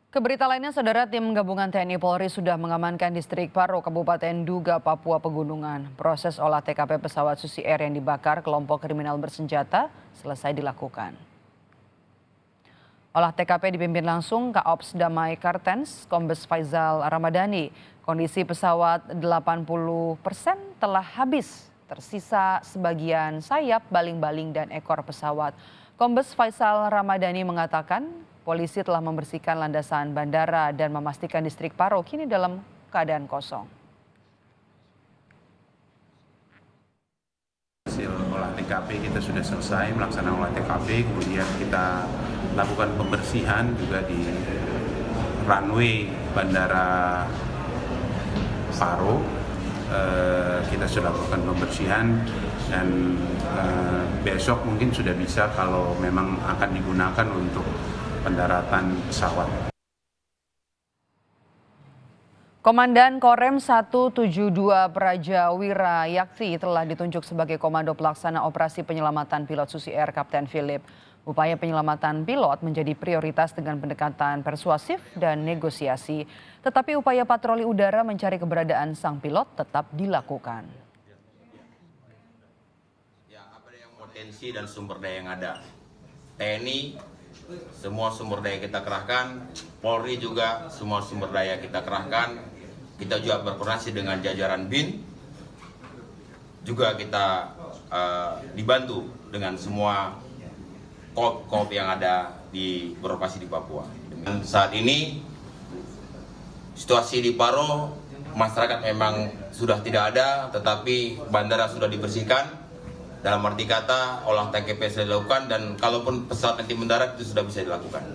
Keberita lainnya, Saudara, tim gabungan TNI Polri sudah mengamankan distrik Paro, Kabupaten Duga, Papua Pegunungan. Proses olah TKP pesawat Susi Air yang dibakar kelompok kriminal bersenjata selesai dilakukan. Olah TKP dipimpin langsung Kaops Damai Kartens, Kombes Faizal Ramadhani. Kondisi pesawat 80% telah habis, tersisa sebagian sayap, baling-baling dan ekor pesawat. Kombes Faizal Ramadhani mengatakan polisi telah membersihkan landasan bandara dan memastikan distrik Paro kini dalam keadaan kosong. Hasil olah TKP kita sudah selesai melaksanakan olah TKP, kemudian kita lakukan pembersihan juga di runway bandara Paro. Kita sudah lakukan pembersihan dan besok mungkin sudah bisa kalau memang akan digunakan untuk pendaratan pesawat. Komandan Korem 172 Praja Wira Yakti telah ditunjuk sebagai Komando Pelaksana Operasi Penyelamatan Pilot Susi Air Kapten Philip. Upaya penyelamatan pilot menjadi prioritas dengan pendekatan persuasif dan negosiasi. Tetapi upaya patroli udara mencari keberadaan sang pilot tetap dilakukan. Ya, apa yang potensi dan sumber daya yang ada. TNI, semua sumber daya kita kerahkan. Polri juga, semua sumber daya kita kerahkan. Kita juga berkoordinasi dengan jajaran BIN. Juga kita dibantu dengan semua kop yang ada di beroperasi di Papua. Dan saat ini situasi di Paro, masyarakat memang sudah tidak ada, tetapi bandara sudah dibersihkan. Dalam arti kata olah TKP sudah dilakukan dan kalaupun pesawat nanti mendarat itu sudah bisa dilakukan.